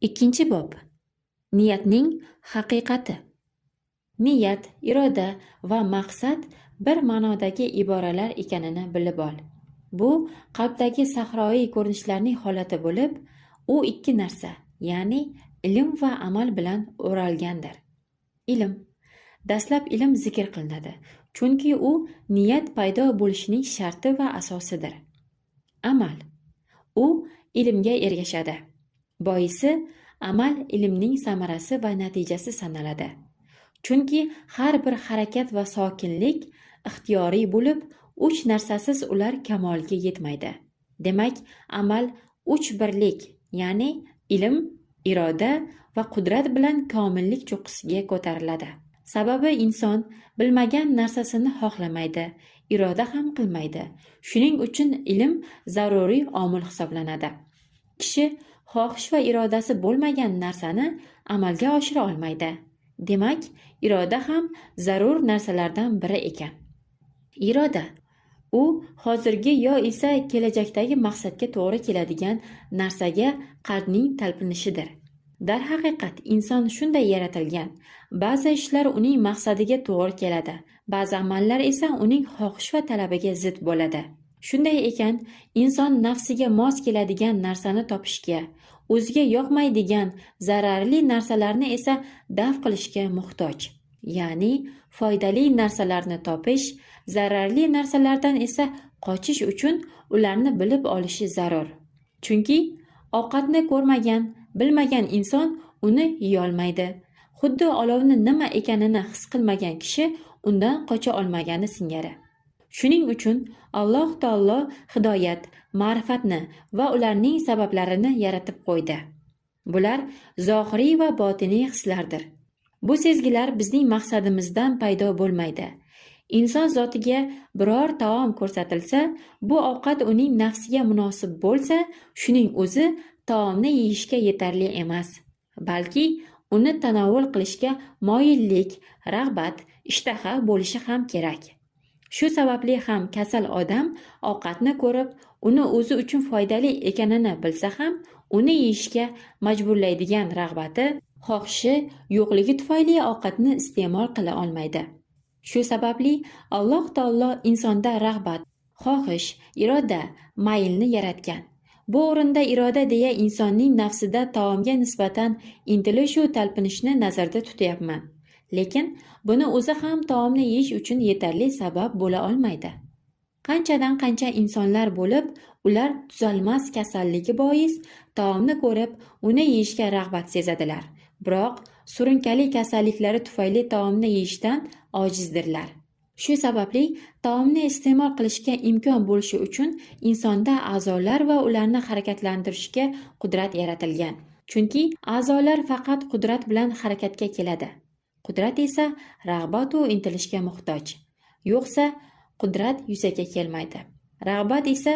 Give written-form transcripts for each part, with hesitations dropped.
Ikkinchi bob. Niyatning haqiqati. Niyat, iroda va maqsad bir ma'nodagi iboralar ekanini bilib ol. Bu qalbdagi sahroiy ko'rinishlarning holati bo'lib, u ikki narsa, ya'ni ilm va amal bilan o'ralgandir. Ilm. Dastlab ilm zikr qilinadi, chunki u niyat paydo bo'lishining sharti va asosidir. Amal. U ilmga ergashadi. Boisi, amal ilmning samarasi va natijasi sanaladi. Chunki har bir harakat va sokinlik ixtiyoriy bo'lib, uch narsasiz ular kamolga yetmaydi. Demak, amal uch birlik, ya'ni ilm, iroda va qudrat bilan komillik cho'qqisiga ko'tariladi. Sababi inson bilmagan narsasini xohlamaydi, iroda ham qilmaydi. Shuning uchun ilm zaruriy omil hisoblanadi. Kishi xohish va irodasi bo'lmagan narsani amalga oshira olmaydi. Demak, iroda ham zarur narsalardan biri ekan. Iroda u hozirgi yo esa kelajakdagi maqsadga to'g'ri keladigan narsaga qalbning talpinishidir. Darhaqiqat inson shunday yaratilgan. Ba'zi ishlar uning maqsadiga to'g'ri keladi, ba'zi amallar esa uning xohish va talabiga zid bo'ladi. Shunday ekan, inson nafsiga mos keladigan narsani topishga, o'ziga yoqmaydigan zararli narsalarni esa daf qilishga muhtoj. Ya'ni foydali narsalarni topish, zararli narsalardan esa qochish uchun ularni bilib olishi zarur. Chunki ovqatni ko'rmagan, bilmagan inson uni yeyolmaydi. Xuddi olovni nima ekanini his qilmagan kishi undan qocha olmagani singari. Shuning uchun Alloh taolo hidoyat, ma'rifatni va ularning sabablarini yaratib qo'ydi. Bular zohiriy va botiniy hislardir. Bu sezgilar bizning maqsadimizdan paydo bo'lmaydi. Inson zotiga biror taom ko'rsatilsa, bu ovqat uning nafsiga munosib bo'lsa, shuning o'zi taomni yeyishga yetarli emas, balki uni tanovul qilishga moyillik, rag'bat, ishtaha bo'lishi ham kerak. Shu sababli ham kasal odam ovqatni ko'rib, uni o'zi uchun foydali ekanini bilsa ham, uni yeyishga majburlaydigan rag'bati, xohishi yo'qligi tufayli ovqatni iste'mol qila olmaydi. Shu sababli Alloh taolo insonda rag'bat, xohish, iroda, maylni yaratgan. Bu o'rinda iroda deya insonning nafsida taomga nisbatan intilish va talpinishni nazarda tutyapman. Lekin buni o'zi ham taomni yeyish uchun yetarli sabab bo'la olmaydi. Qanchadan qancha insonlar bo'lib, ular tuzalmas kasalligi bois taomni ko'rib, uni yeyishga rag'bat sezadilar. Biroq surunkali kasalliklari tufayli taomni yeyishdan ojizdirlar. Shu sababli taomni iste'mol qilishga imkon bo'lishi uchun insonda a'zolar va ularni harakatlantirishga qudrat yaratilgan. Chunki a'zolar faqat qudrat bilan harakatga keladi. Qudrat esa rag'bat va intilishga muhtoj. Yo'qsa, qudrat yuzaga kelmaydi. Rag'bat esa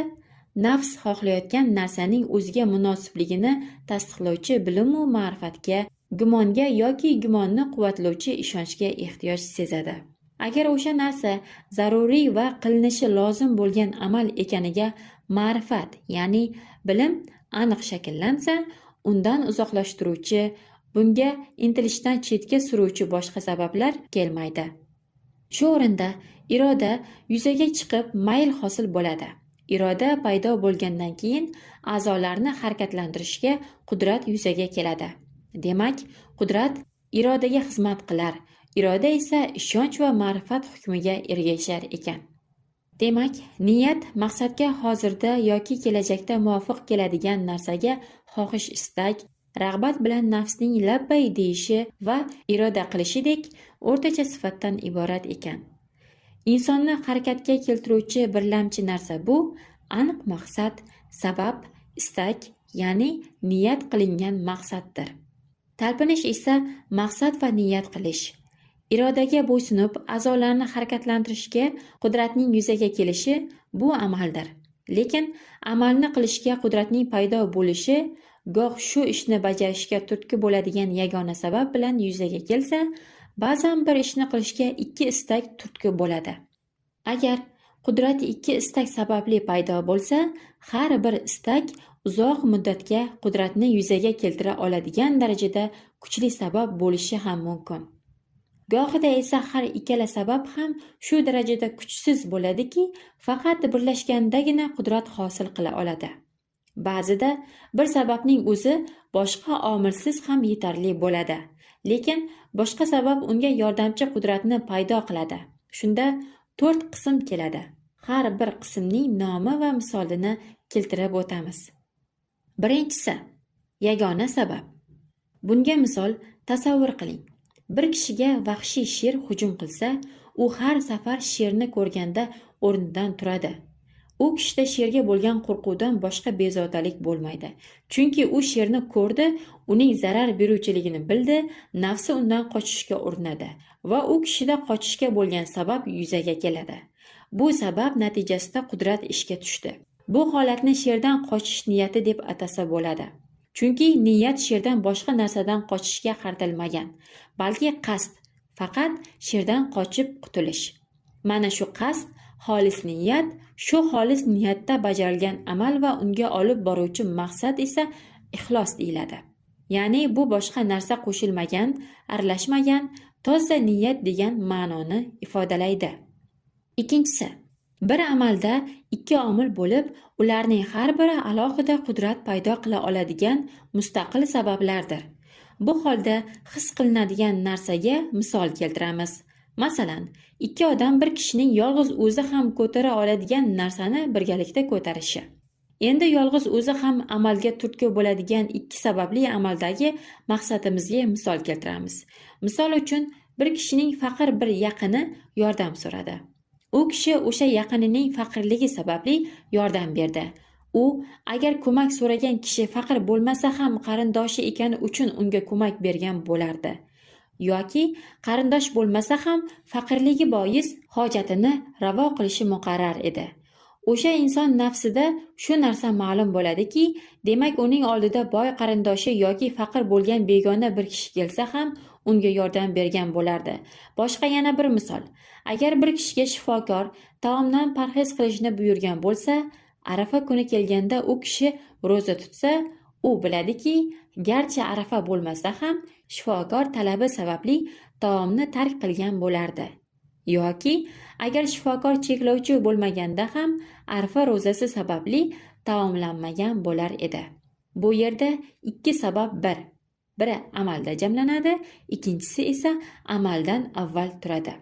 nafs xohlayotgan narsaning o'ziga munosibligini tasdiqlovchi bilim va ma'rifatga, gumonga yoki gumonni quvvatlovchi ishonchga ehtiyoj sezadi. Agar o'sha narsa zaruriy va qilinishi lozim bo'lgan amal ekaniga ma'rifat, ya'ni bilim aniq shakllansa, undan uzoqlashtiruvchi, bunga intilishdan chetga suruvchi boshqa sabablar kelmaydi. Shu o'rinda iroda yuzaga chiqib mayl hosil bo'ladi. Iroda paydo bo'lgandan keyin a'zolarni harakatlantirishga qudrat yuzaga keladi. Demak, qudrat irodaga xizmat qilar. Iroda esa ishonch va ma'rifat hukmiga ergashar ekan. Demak, niyat maqsadga hozirda yoki kelajakda muvofiq keladigan narsaga xohish, istak, rag'bat bilan nafsning labbay deyishi va iroda qilishidek o'rtacha sifatdan iborat ekan. Insonni harakatga keltiruvchi birlamchi narsa bu aniq maqsad, sabab, istak, ya'ni niyat qilingan maqsaddir. Talpinish esa maqsad va niyat qilish. Irodaga bo'ysunib a'zolarni harakatlantirishga qudratning yuzaga kelishi bu amaldir. Lekin amalni qilishga qudratning paydo bo'lishi goh shu ishni bajarishga turtki bo'ladigan yagona sabab bilan yuzaga kelsa, ba'zan bir ishni qilishga ikki istak turtki bo'ladi. Agar qudrat ikki istak sababli paydo bo'lsa, har bir istak uzoq muddatga qudratni yuzaga keltira oladigan darajada kuchli sabab bo'lishi ham mumkin. Gohida esa har ikkala sabab ham shu darajada kuchsiz bo'ladiki, faqat birlashgandagina qudrat hosil qila oladi. Ba'zida bir sababning o'zi boshqa omilsiz ham yetarli bo'ladi, lekin boshqa sabab unga yordamchi qudratni paydo qiladi. Shunda 4 qism keladi. Har bir qismning nomi va misolini keltirib o'tamiz. Birinchisi, yagona sabab. Bunga misol tasavvur qiling. Bir kishiga vahshiy sher hujum qilsa, u har safar sherni ko'rganda o'rnidan turadi. U kishida sherga bo'lgan qo'rquvdan boshqa bezovtalik bo'lmaydi. Chunki u sherni ko'rdi, uning zarar beruvchiligini bildi, nafsi undan qochishga urinadi va u kishida qochishga bo'lgan sabab yuzaga keladi. Bu sabab natijasida qudrat ishga tushdi. Bu holatni sherdan qochish niyati deb atasa bo'ladi. Chunki niyat sherdan boshqa narsadan qochishga qaratilmagan, balki qasd, faqat sherdan qochib qutulish. Mana shu qasd, xolis niyat, shu xolis niyatda bajarilgan amal va unga olib boruvchi maqsad esa ixlos deyiladi. Ya'ni bu boshqa narsa qo'shilmagan, aralashmagan, toza niyat degan ma'noni ifodalaydi. Ikkinchisi, bir amalda ikki omil bo'lib, ularning har biri alohida qudrat paydo qila oladigan mustaqil sabablardir. Bu holda his qilinadigan narsaga misol keltiramiz. Masalan, ikki odam bir kishining yolg'iz o'zi ham ko'tara oladigan narsani birgalikda ko'tarishi. Endi yolg'iz o'zi ham amalga turtki bo'ladigan ikki sababli amaldagi maqsadimizga misol keltiramiz. Misol uchun, bir kishining faqir bir yaqini yordam so'radi. U kishi o'sha yaqinining faqirligi sababli yordam berdi. U agar ko'mak so'ragan kishi faqir bo'lmasa ham qarindoshi ekani uchun unga ko'mak bergan bo'lardi. Yoki qarindosh bo'lmasa ham faqirligi bois hojatini ravo qilishi muqarrar edi. O'sha inson nafsida shu narsa ma'lum bo'ladiki, demak uning oldida boy qarindoshi yoki faqir bo'lgan begona bir kishi kelsa ham unga yordam bergan bo'lardi. Boshqa yana bir misol. Agar bir kishiga shifokor taomdan parhez qilishni buyurgan bo'lsa, Arafa kuni kelganda u kishi ro'za tutsa, u biladiki, garchi Arafa bo'lmasa ham shifokor talabi sababli taomni tark qilgan bo'lardi. Yoki agar shifokor cheklovchi bo'lmaganda ham Arafa ro'zasi sababli taomlanmagan bo'lar edi. Bu yerda ikki sabab bir. Biri amalda jamlanadi, ikkinchisi esa amaldan avval turadi.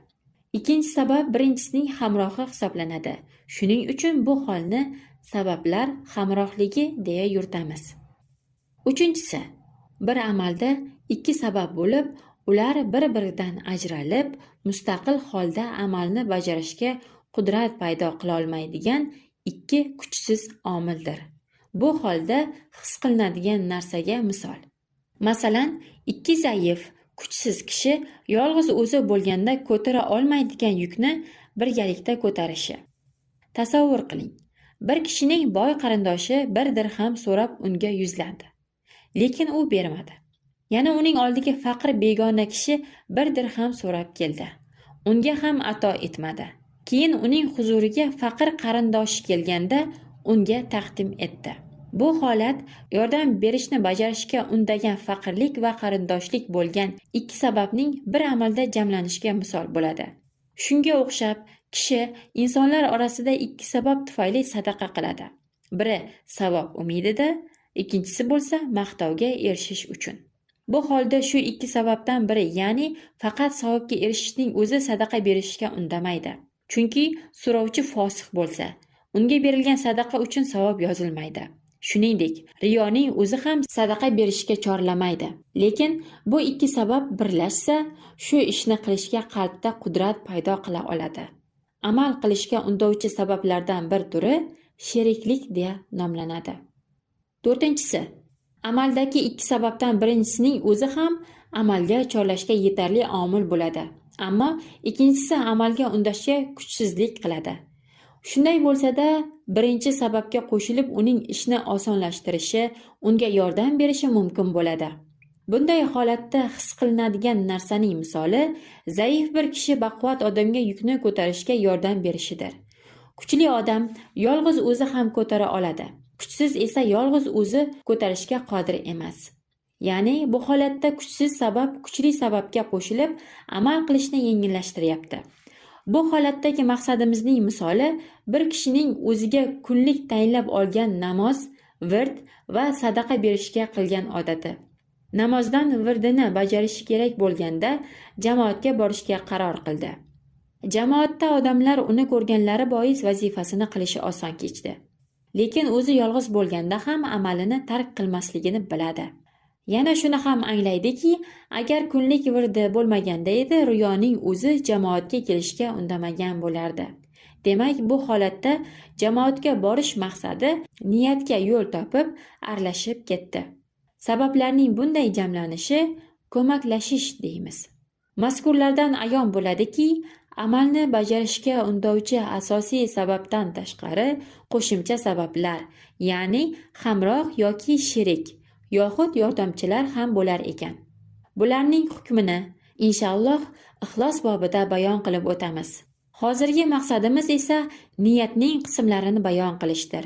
Ikkinchi sabab birinchisining hamrohi hisoblanadi. Shuning uchun bu holni sabablar hamrohligi deya yuritamiz. Uchinchisi, bir amalda ikki sabab bo'lib, ular bir-biridan ajralib, mustaqil holda amalni bajarishga qudrat paydo qila olmaydigan ikki kuchsiz omildir. Bu holda his qilinadigan narsaga misol. Masalan, ikki zaif, kuchsiz kishi yolg'iz o'zi bo'lganda ko'tara olmaydigan yukni birgalikda ko'tarishi. Tasavvur qiling. Bir kishining boy qarindoshi bir dirham so'rab unga yuzlandi. Lekin u bermadi. Yana uning oldiga faqir begona kishi bir dirham so'rab keldi. Unga ham ato etmadi. Keyin uning huzuriga faqir qarindoshi kelganda unga taqdim etdi. Bu holat yordam berishni bajarishga undagan faqirlik va qarindoshlik bo'lgan ikki sababning bir amalda jamlanishiga misol bo'ladi. Shunga o'xshab, kishi insonlar orasida ikki sabab tufayli sadaqa qiladi. Biri savob umidida, ikkinchisi bo'lsa maqtovga erishish uchun. Bu holda shu ikki sababdan biri, ya'ni faqat savobga erishishning o'zi sadaqa berishga undamaydi. Chunki so'rovchi fosiq bo'lsa, unga berilgan sadaqa uchun savob yozilmaydi. Shuningdek, riyoning o'zi ham sadaqa berishga chorlamaydi. Lekin bu ikki sabab birlashsa, shu ishni qilishga qalbda qudrat paydo qila oladi. Amal qilishga undovchi sabablardan bir turi sheriklik deya nomlanadi. To'rtinchisi, amaldagi ikki sababdan birinchisining o'zi ham amalga chorlashga yetarli omil bo'ladi, ammo ikkinchisi amalga undashga kuchsizlik qiladi. Shunday bo'lsa-da, birinchi sababga qo'shilib uning ishni osonlashtirishi, unga yordam berishi mumkin bo'ladi. Bunday holatda his qilinadigan narsaning misoli zaif bir kishi baquvvat odamga yukni ko'tarishga yordam berishidir. Kuchli odam yolg'iz o'zi ham ko'tara oladi. kuchsiz esa yolg'iz o'zi ko'tarishga qodir emas. Ya'ni bu holatda kuchsiz sabab kuchli sababga qo'shilib amal qilishni yengillashtiryapti. Bu holatdagi maqsadimizning misoli bir kishining o'ziga kunlik tayinlab olgan namoz, wird va sadaqa berishga qilgan odati. Namozdan virdini bajarishi kerak bo'lganda jamoatga borishga qaror qildi. Jamoatda odamlar uni ko'rganlari bois vazifasini qilishi oson kechdi. Lekin o'zi yolg'iz bo'lganda ham amalini tark qilmasligini biladi. Yana shuni ham anglaydiki, agar kunlik virdi bo'lmaganda edi, riyoning o'zi jamoatga kelishga undamagan bo'lardi. Demak, bu holatda jamoatga borish maqsadi niyatga yo'l topib, aralashib ketdi. Sabablarning bunday jamlanishi ko'maklashish deymiz. Mazkurlardan ayon bo'ladiki, amalni bajarishga undovchi asosiy sababdan tashqari qo'shimcha sabablar, ya'ni hamroh yoki sherik yoxud yordamchilar ham bo'lar ekan. Bularning hukmini inshaalloh ixlos bobida bayon qilib o'tamiz. Hozirgi maqsadimiz esa niyatning qismlarini bayon qilishdir.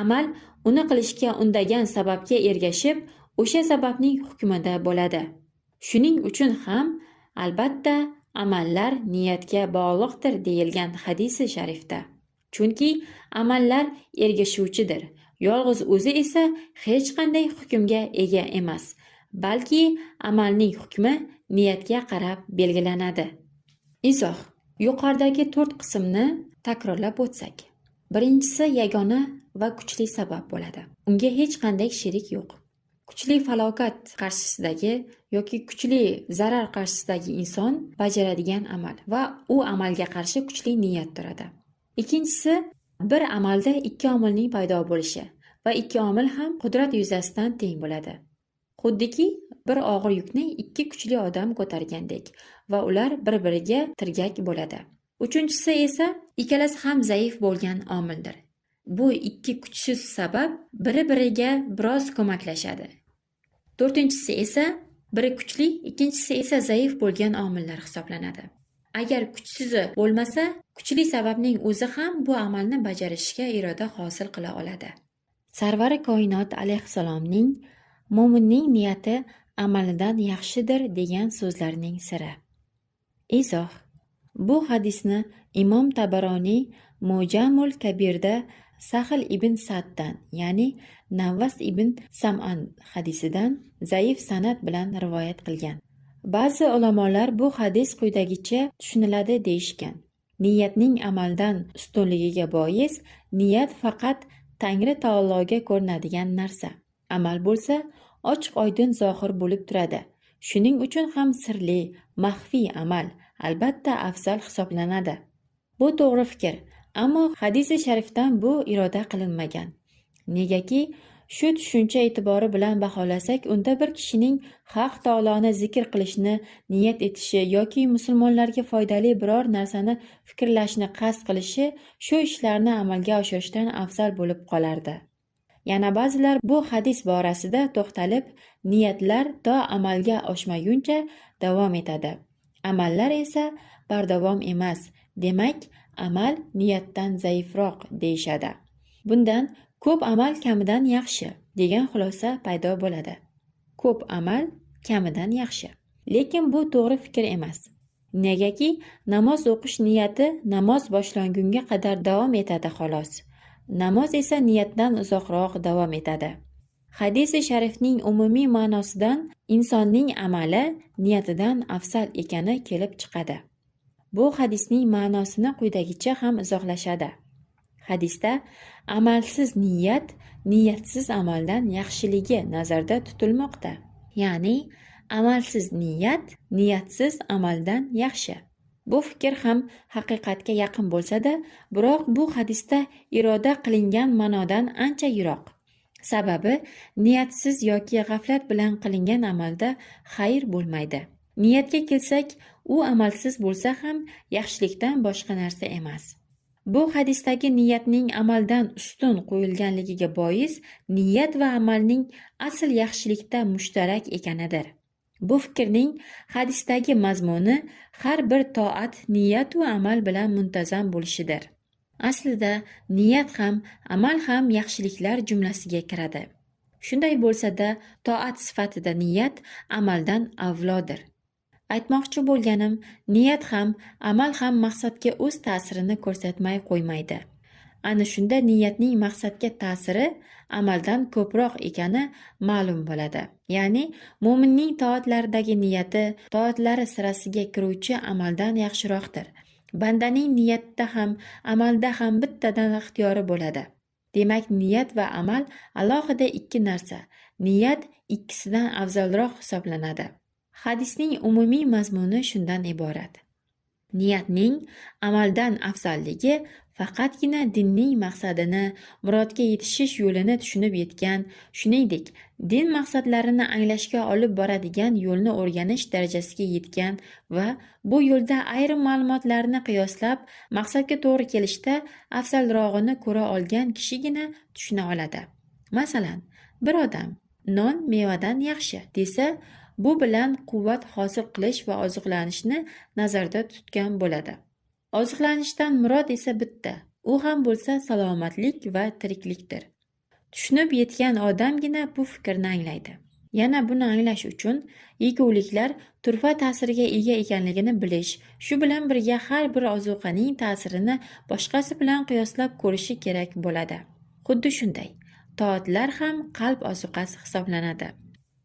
Amal uni qilishga undagan sababga ergashib, o'sha sababning hukmida bo'ladi. Shuning uchun ham albatta amallar niyatga bog'liqdir deyilgan hadisi sharifda. Chunki amallar ergashuvchidir. Yolg'iz o'zi esa hech qanday hukmga ega emas, balki amalning hukmi niyatga qarab belgilanadi. Izoh: yuqoridagi 4 qismni takrorlab o'tsak. Birinchisi yagona va kuchli sabab bo'ladi. Unga hech qanday sherik yo'q. Kuchli falokat qarshisidagi yoki kuchli zarar qarshisidagi inson bajaradigan amal va u amalga qarshi kuchli niyat turadi. Ikkinchisi, bir amalda 2 omilning paydo bo'lishi va 2 omil ham qudrat yuzasidan teng bo'ladi. Xuddiki bir og'ir yukni 2 kuchli odam ko'targandek va ular bir-biriga tirgak bo'ladi. Uchinchisi esa ikkalasi ham zaif bo'lgan omildir. Bu 2 kuchsiz sabab biri-biriga biroz ko'maklashadi. To'rtinchisi esa biri kuchli, ikkinchisi esa zaif bo'lgan omillar hisoblanadi. Agar kuchsizi bo'lmasa, kuchli sababning o'zi ham bu amalni bajarishga iroda hosil qila oladi. Sarvari koinot alayhissalomning mo'minning niyati amalidan yaxshidir degan so'zlarining siri. Izoh: bu hadisni Imom Tabaroniy Mujamul Kabirda Sahl ibn Sa'ddan, ya'ni Navvas ibn Sam'an hadisidan zaif sanad bilan rivoyat qilgan. Ba'zi ulamolar bu hadis quyidagicha tushuniladi deyishgan. Niyatning amaldan ustunligiga bois niyat faqat Tangri taologa ko'rinadigan narsa. Amal bo'lsa ochiq-oydin zohir bo'lib turadi. Shuning uchun ham sirli, maxfiy amal albatta afzal hisoblanadi. Bu to'g'ri fikr, ammo hadisi sharifdan bu iroda qilinmagan. Negaki, shu tushuncha e'tibori bilan baholasak, unda bir kishining Haq taoloni zikr qilishni niyat etishi yoki musulmonlarga foydali biror narsani fikrlashni qasd qilishi shu ishlarni amalga oshirishdan afzal bo'lib qolardi. Yana ba'zilar bu hadis borasida to'xtalib, niyatlar to amalga oshmaguncha davom etadi. Amallar esa bardavom emas. Demak, amal niyatdan zaifroq deyishadi. Bundan ko'p amal kamidan yaxshi degan xulosa paydo bo'ladi. Ko'p amal kamidan yaxshi. Lekin bu to'g'ri fikr emas. Negaki, namoz o'qish niyati namoz boshlangunga qadar davom etadi xolos. Namoz esa niyatdan uzoqroq davom etadi. Hadisi sharifning umumiy ma'nosidan insonning amali niyatidan afzal ekani kelib chiqadi. Bu hadisning ma'nosini quyidagicha ham izohlashadi. Hadisda amalsiz niyat, niyatsiz amaldan yaxshiligi nazarda tutilmoqda. Ya'ni amalsiz niyat, niyatsiz amaldan yaxshi. Bu fikr ham haqiqatga yaqin bo'lsa-da, biroq bu hadisda iroda qilingan ma'nodan ancha yiroq. Sababi niyatsiz yoki g'aflat bilan qilingan amalda xayr bo'lmaydi. Niyatga kelsak, u amalsiz bo'lsa ham yaxshilikdan boshqa narsa emas. Bu hadisdagi niyatning amaldan ustun qo'yilganligiga bois niyat va amalning asl yaxshilikda mushtarak ekanidir. Bu fikrning hadisdagi mazmuni har bir toat niyat va amal bilan muntazam bo'lishidir. Aslida niyat ham, amal ham yaxshiliklar jumlasiga kiradi. Shunday bo'lsa-da, toat sifatida niyat amaldan avlodir. Aytmoqchi bo'lganim, niyat ham, amal ham maqsadga o'z ta'sirini ko'rsatmay qo'ymaydi. Ana shunda niyatning maqsadga ta'siri amaldan ko'proq ekani ma'lum bo'ladi. Ya'ni mo'minning toatlaridagi niyati toatlari sirasiga kiruvchi amaldan yaxshiroqdir. Bandaning niyatda ham, amalda ham bittadan ixtiyori bo'ladi. Demak, niyat va amal alohida ikki narsa. Niyat ikkisidan afzalroq hisoblanadi. Hadisning umumiy mazmuni shundan iborat. Niyatning amaldan afzalligi faqatgina dinning maqsadini, murodga yetishish yo'lini tushunib yetgan, shuningdek, din maqsadlarini anglashga olib boradigan yo'lni o'rganish darajasiga yetgan va bu yo'lda ayrim ma'lumotlarni qiyoslab, maqsadga to'g'ri kelishda afzalrog'ini ko'ra olgan kishigina tushuna oladi. Masalan, bir odam non mevadan yaxshi desa, bu bilan quvvat hosil qilish va oziqlanishni nazarda tutgan bo'ladi. Oziqlanishdan murod esa bitta, u ham bo'lsa salomatlik va tiriklikdir. Tushunib yetgan odamgina bu fikrni anglaydi. Yana buni anglash uchun yeguliklar turfa ta'siriga ega ekanligini bilish, shu bilan birga har bir ozuqaning ta'sirini boshqasi bilan qiyoslab ko'rishi kerak bo'ladi. Xuddi shunday, toatlar ham qalb ozuqasi hisoblanadi.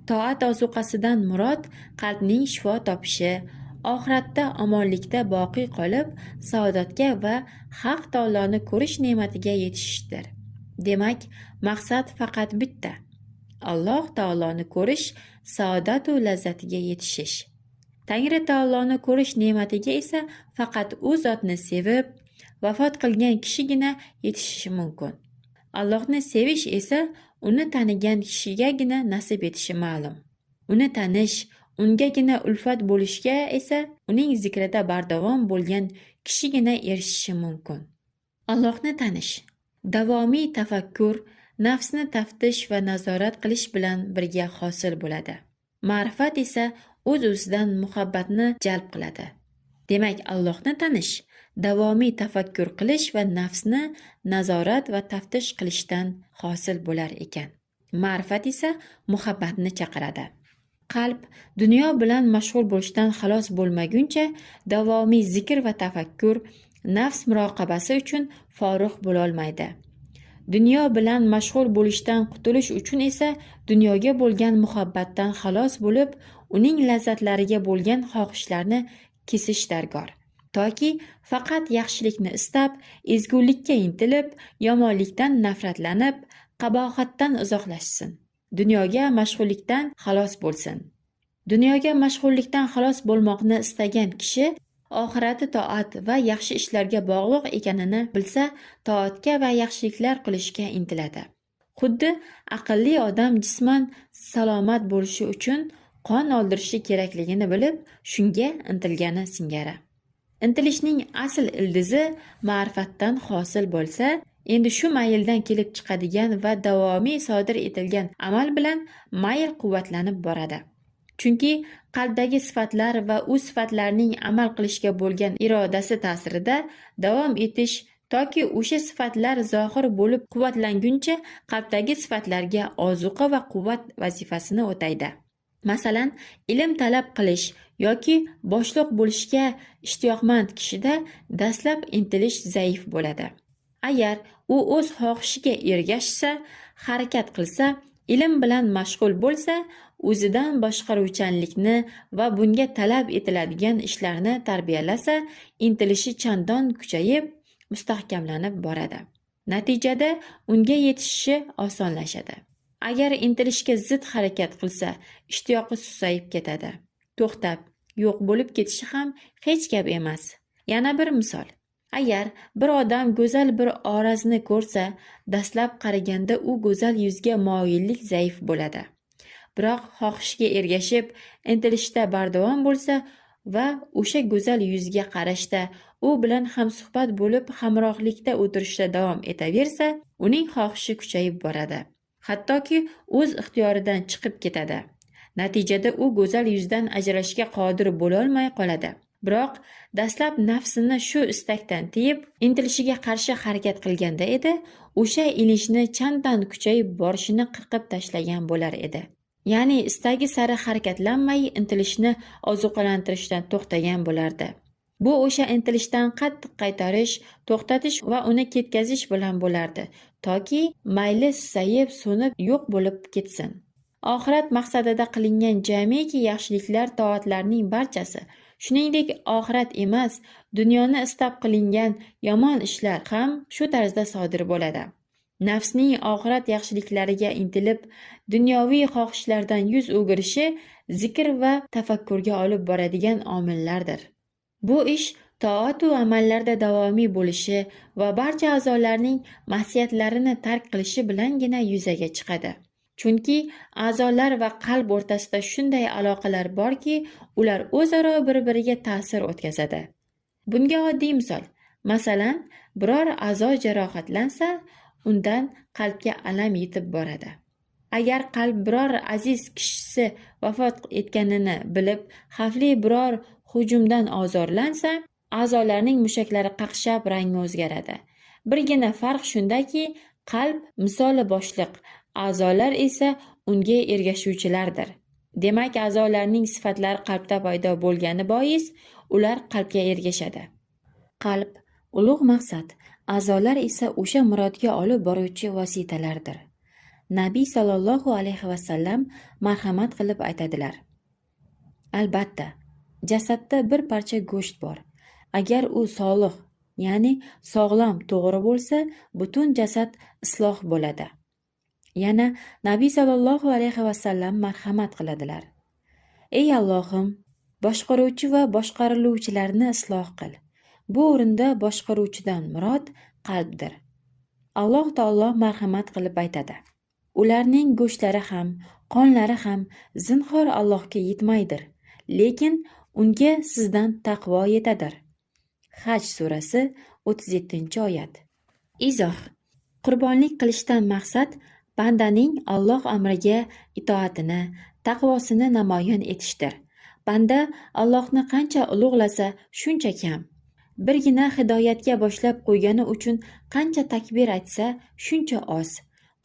Toat ozuqasidan murod qalbning shifo topishi, oxiratda omonlikda boqiy qolib, saodatga va Haq taoloni ko'rish ne'matiga yetishishdir. Demak, maqsad faqat bitta. Alloh taoloni ko'rish, saodat va lazzatiga yetishish. Tangri taoloni ko'rish ne'matiga esa faqat u zotni sevib, vafot qilgan kishigina yetishishi mumkin. Allohni sevish esa uni tanigan kishigagina nasib etishi ma'lum. Uni tanish, ungagina ulfat bo'lishga esa uning zikrida bardavom bo'lgan kishigina erishishi mumkin. Allohni tanish, davomiy tafakkur, nafsni taftish va nazorat qilish bilan birga hosil bo'ladi. Ma'rifat esa o'z-o'zidan muhabbatni jalb qiladi. Demak, Allohni tanish, davomiy tafakkur qilish va nafsni nazorat va taftish qilishdan hosil bo'lar ekan. Ma'rifat esa muhabbatni chaqiradi. Qalb dunyo bilan mashg'ul bo'lishdan xalos bo'lmaguncha davomiy zikr va tafakkur, nafs muroqabasi uchun forig' bo'la olmaydi. Dunyo bilan mashg'ul bo'lishdan qutulish uchun esa dunyoga bo'lgan muhabbatdan xalos bo'lib, uning lazzatlariga bo'lgan xohishlarni kesish darkor. Toki faqat yaxshilikni istab, ezgulikka intilib, yomonlikdan nafratlanib, qabohatdan uzoqlashsin. Dunyoga mashg'ullikdan xalos bo'lsin. Dunyoga mashg'ullikdan xalos bo'lmoqni istagan kishi oxirati toat va yaxshi ishlarga bog'liq ekanini bilsa, toatga va yaxshiliklar qilishga intiladi. Xuddi aqlli odam jisman salomat bo'lishi uchun qon oldirishi kerakligini bilib, shunga intilgani singari. Intilishning asl ildizi ma'rifatdan hosil bo'lsa, endi shu mayldan kelib chiqadigan va davomiy sodir etilgan amal bilan mayl quvvatlanib boradi. Chunki qalbdagi sifatlar va u sifatlarning amal qilishga bo'lgan irodasi ta'sirida davom etish toki o'sha sifatlar zohir bo'lib quvvatlanguncha qalbdagi sifatlarga ozuqa va quvvat vazifasini o'taydi. Masalan, ilm talab qilish yoki boshliq bo'lishga ishtiyoqmand kishida dastlab intilish zaif bo'ladi. Agar u o'z xohishiga ergashsa, harakat qilsa, ilm bilan mashg'ul bo'lsa, o'zidan boshqaruvchanlikni va bunga talab etiladigan ishlarni tarbiyalasa, intilishi chandon kuchayib, mustahkamlanib boradi. Natijada unga yetishishi osonlashadi. Agar intilishga zid harakat qilsa, ishtiyoqi susayib ketadi. To'xtab, yo'q bo'lib ketishi ham hech gap emas. Yana bir misol. Agar bir odam go'zal bir orazni ko'rsa, dastlab qaraganda u go'zal yuzga moyillik zaif bo'ladi. Biroq xohishiga ergashib, intilishda bardavom bo'lsa va o'sha go'zal yuzga qarashda, u bilan hamsuhbat bo'lib, hamrohlikda o'tirishda davom etaversa, uning xohishi kuchayib boradi. Hattoki o'z ixtiyoridan chiqib ketadi. Natijada u go'zal yuzdan ajrashga qodir bo'la olmay qoladi. Biroq dastlab nafsini shu istakdan tiyib, intilishiga qarshi harakat qilganda edi, o'sha ilinjni chandon kuchayib borishini qirqib tashlagan bo'lar edi. Ya'ni istagi sari harakatlanmay intilishni ozuqalantirishdan to'xtagan bo'lardi. Bu o'sha intilishdan qattiq qaytarish, to'xtatish va uni ketkazish bilan bo'lardi, toki mayli susayib, so'nib yo'q bo'lib ketsin. Oxirat maqsadida qilingan jamiki yaxshiliklar, toatlarning barchasi, shuningdek oxirat emas, dunyoni istab qilingan yomon ishlar ham shu tarzda sodir bo'ladi. Nafsning oxirat yaxshiliklariga intilib, dunyoviy xohishlardan yuz o'girishi zikr va tafakkurga olib boradigan omillardir. Bu ish toat va amallarda davomiy bo'lishi va barcha a'zolarning ma'siyatlarini tark qilishi bilangina yuzaga chiqadi. Chunki a'zolar va qalb o'rtasida shunday aloqalar borki, ular o'zaro bir-biriga ta'sir o'tkazadi. Bunga oddiy misol, masalan, biror a'zo jarohatlansa, undan qalbga alam yetib boradi. Agar qalb biror aziz kishisi vafot etganini bilib, xavfli biror hujumdan ozorlansa, a'zolarning mushaklari qaqshab, rangi o'zgaradi. Birgina farq shundaki, qalb misoli boshliq, a'zolar esa unga ergashuvchilardir. Demak, a'zolarning sifatlari qalbda paydo bo'lgani bois, ular qalbga ergashadi. Qalb ulug' maqsad, a'zolar esa o'sha murodga olib boruvchi vositalardir. Nabiy sollallohu alayhi vasallam marhamat qilib aytadilar: albatta, jasadda bir parcha go'sht bor. Agar u solih, ya'ni sog'lom, to'g'ri bo'lsa, butun jasad isloh bo'ladi. Yana Nabiy sollallohu alayhi vasallam marhamat qiladilar: ey Allohim, boshqaruvchi va boshqariluvchilarni isloh qil. Bu o'rinda boshqaruvchidan murod qalbdir. Alloh taolo marhamat qilib aytadi: ularning go'shtlari ham, qonlari ham zinhor Allohga yetmaydir, lekin unga sizdan taqvo yetadir. Haj surasi 37-oyat. Izoh: qurbonlik qilishdan maqsad bandaning Alloh amriga itoatini, taqvosini namoyon etishdir. Banda Allohni qancha ulug'lasa, shuncha kam. Birgina hidoyatga boshlab qo'ygani uchun qancha takbir aytsa, shuncha oz.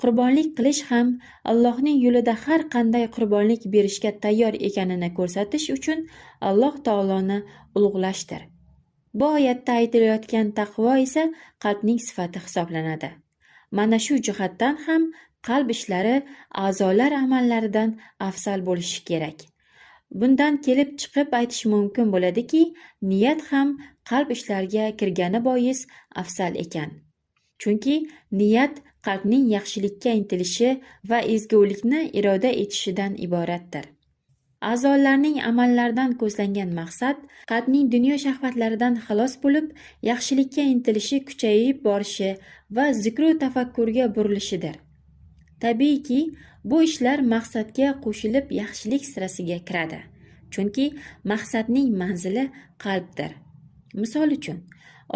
Qurbonlik qilish ham Allohning yo'lida har qanday qurbonlik berishga tayyor ekanini ko'rsatish uchun Alloh taoloni ulug'lashdir. Bu oyatda aytilayotgan taqvo esa qalbning sifati hisoblanadi. Mana shu jihatdan ham qalb ishlari a'zolar amallaridan afzal bo'lishi kerak. Bundan kelib chiqib aytish mumkin bo'ladiki, niyat ham qalb ishlariga kirgani bois afzal ekan. Chunki niyat qalbning yaxshilikka intilishi va ezgulikni iroda etishidan iboratdir. A'zolarning amallaridan ko'zlangan maqsad qalbning dunyo shahvatlaridan xalos bo'lib, yaxshilikka intilishi kuchayib borishi va zikru tafakkurga burilishidir. Tabiiyki, bu ishlar maqsadga qo'shilib yaxshilik sirasiga kiradi. Chunki maqsadning manzili qalbdir. Misol uchun,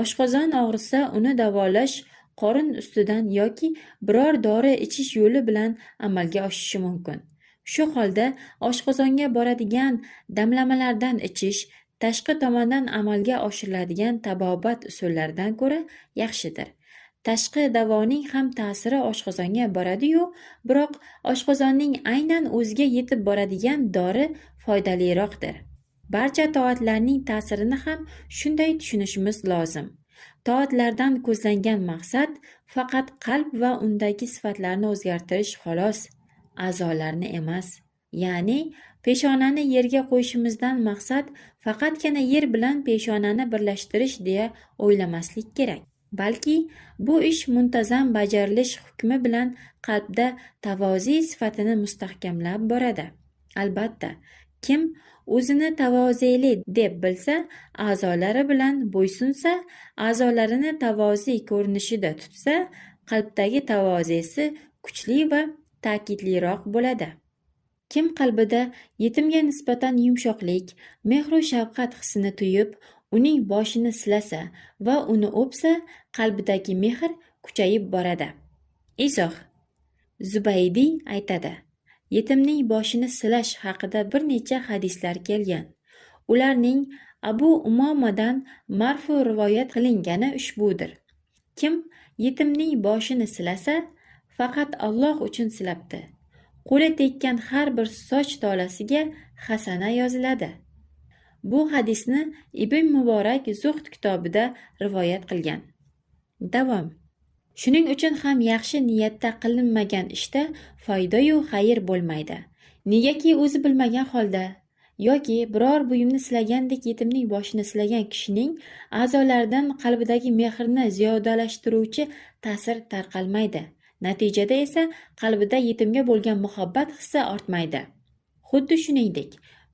oshqozon og'risa uni davolash qorin ustidan yoki biror dori ichish yo'li bilan amalga oshishi mumkin. Shu holda oshqozonga boradigan damlamalardan ichish tashqi tomondan amalga oshiriladigan tabobat usullaridan ko'ra yaxshidir. Tashqi davoning ham ta'siri oshqozonga boradi-yu, biroq oshqozonning aynan o'ziga yetib boradigan dori foydaliroqdir. Barcha toatlarning ta'sirini ham shunday tushunishimiz lozim. Toatlardan ko'zlangan maqsad faqat qalb va undagi sifatlarni o'zgartirish xolos, a'zolarni emas. Ya'ni peshonani yerga qo'yishimizdan maqsad faqatgina yer bilan peshonani birlashtirish deya o'ylamaslik kerak. Balki bu ish muntazam bajarilish hukmi bilan qalbda tavozi sifatini mustahkamlab boradi. Albatta, kim o'zini tavozeli deb bilsa, a'zolari bilan bo'ysunsa, a'zolarini tavozi ko'rinishida tutsa, qalbdagi tavozesi kuchli va ta'kidliroq bo'ladi. Kim qalbida yetimga nisbatan yumshoqlik, mehru shafqat hissini tuyib, uning boshini silasa va uni o'psa, qalbidagi mehr kuchayib boradi. Izoh: Zubaydi aytadi: yetimning boshini silash haqida bir necha hadislar kelgan. Ularning Abu Umomadan marfu rivoyat qilingani ushbudir. Kim yetimning boshini silasa, faqat Alloh uchun silabdi. Qo'li tekkan har bir soch tolasiga hasana yoziladi. Bu hadisni Ibn Muborak Zuhd kitobida rivoyat qilgan. Davom. Shuning uchun ham yaxshi niyatda qilinmagan ishda foyda-yu xayr bo'lmaydi. Negaki o'zi bilmagan holda yoki biror buyumni silagandek yetimning boshini silagan kishining a'zolaridan qalbidagi mehrni ziyodalashtiruvchi ta'sir tarqalmaydi. Natijada esa qalbida yetimga bo'lgan muhabbat hissi ortmaydi. Xuddi shuningdek,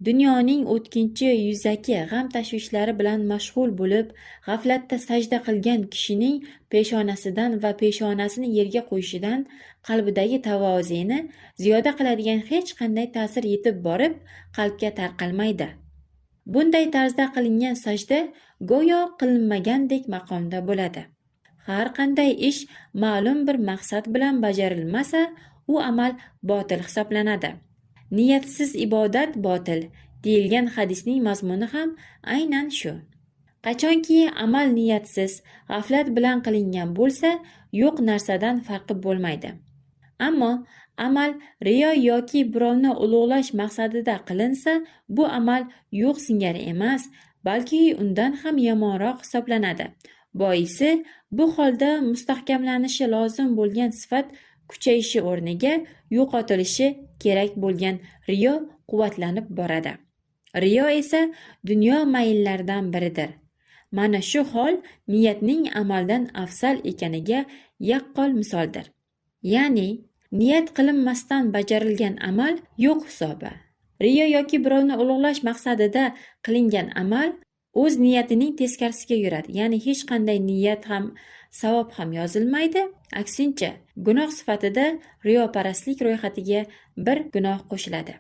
dunyoning o'tkinchi yuzaki g'am-tashvishlari bilan mashg'ul bo'lib, g'aflatda sajda qilgan kishining peshonasidan va peshonasini yerga qo'yishidan qalbidagi tavozeni ziyoda qiladigan hech qanday ta'sir yetib borib, qalbga tarqalmaydi. Bunday tarzda qilingan sajda go'yo qilinmagandek maqomda bo'ladi. Har qanday ish ma'lum bir maqsad bilan bajarilmasa, u amal botil hisoblanadi. Niyatsiz ibodat botil deyilgan hadisning mazmuni ham aynan shu. Qachonki amal niyatsiz, g'aflat bilan qilingan bo'lsa, yo'q narsadan farqi bo'lmaydi. Ammo amal riyo yoki birovni ulug'lash maqsadida qilinsa, bu amal yo'q singari emas, balki undan ham yomonroq hisoblanadi. Boisi, bu holda mustahkamlanishi lozim bo'lgan sifat kuchayishi o'rniga yo'qotilishi kerak bo'lgan riyo quvvatlanib boradi. Riyo esa dunyo mayllaridan biridir. Mana shu hol niyatning amaldan afzal ekaniga yaqqol misoldir. Ya'ni, niyat qilinmasdan bajarilgan amal yo'q hisobi. Riyo yoki birovni ulug'lash maqsadida qilingan amal o'z niyatining teskarisiga yuradi. Ya'ni hech qanday niyat ham, savob ham yozilmaydi. Aksincha, gunoh sifatida riyoparastlik ro'yxatiga bir gunoh qo'shiladi.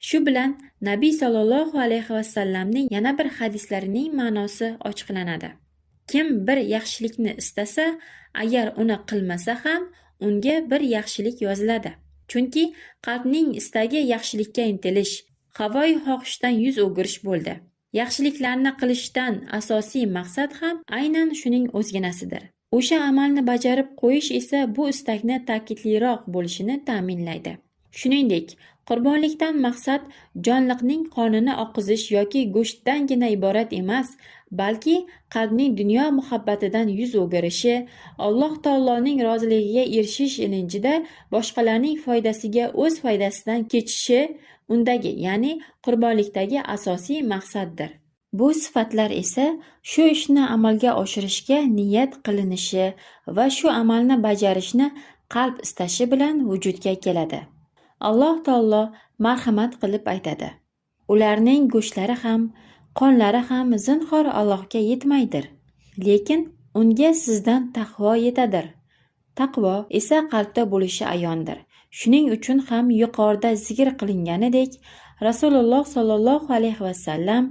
Shu bilan Nabiy sollallohu alayhi vasallamning yana bir hadislarining ma'nosi ochiqlanadi. Kim bir yaxshilikni istasa, agar uni qilmasa ham unga bir yaxshilik yoziladi. Chunki qalbning istagi yaxshilikka intilish, havoyi xohishdan yuz o'girish bo'ldi. Yaxshiliklarni qilishdan asosiy maqsad ham aynan shuning o'zginasidir. O'sha amalni bajarib qo'yish esa bu istakni ta'kidliroq bo'lishini ta'minlaydi. Shuningdek, qurbonlikdan maqsad jonliqning qonini oqizish yoki go'shtdangina iborat emas, balki qalbning dunyo muhabbatidan yuz o'girishi, Alloh taoloning roziligiga erishish ilinjida boshqalarning foydasiga o'z foydasidan kechishi undagi, ya'ni qurbonlikdagi asosiy maqsaddir. Bu sifatlar esa shu ishni amalga oshirishga niyat qilinishi va shu amalni bajarishni qalb istashi bilan vujudga keladi. Alloh taolo marhamat qilib aytadi: ularning go'shtlari ham, qonlari ham zinhor Allohga yetmaydir, lekin unga sizdan taqvo yetadir. Taqvo esa qalbda bo'lishi ayondir. Shuning uchun ham yuqorida zikr qilinganidek, Rasululloh sollallohu alayhi vasallam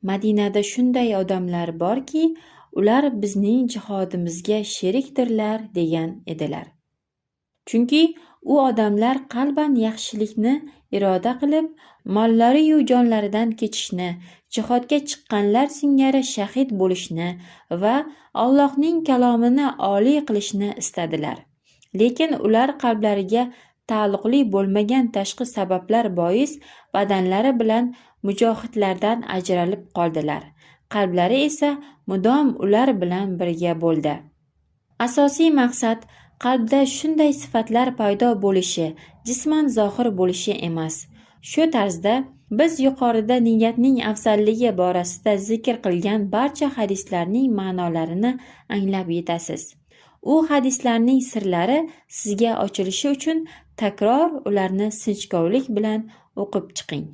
Madinada shunday odamlar borki, ular bizning jihodimizga sherikdirlar degan edilar. Chunki u odamlar qalban yaxshilikni iroda qilib, mollari yu jonlaridan kechishni, jihodga chiqqanlar singari shahid bo'lishni va Allohning kalomini oliy qilishni istadilar. Lekin ular qalblariga taalluqli bo'lmagan tashqi sabablar bois badanlari bilan mujohidlardan ajralib qoldilar. Qalblari esa mudom ular bilan birga bo'ldi. Asosiy maqsad qalbda shunday sifatlar paydo bo'lishi, jisman zohir bo'lishi emas. Shu tarzda biz yuqorida niyatning afzalligi borasida zikr qilgan barcha hadislarning ma'nolarini anglab yetasiz. U hadislarning sirlari sizga ochilishi uchun takror ularni sinchkovlik bilan o'qib chiqing.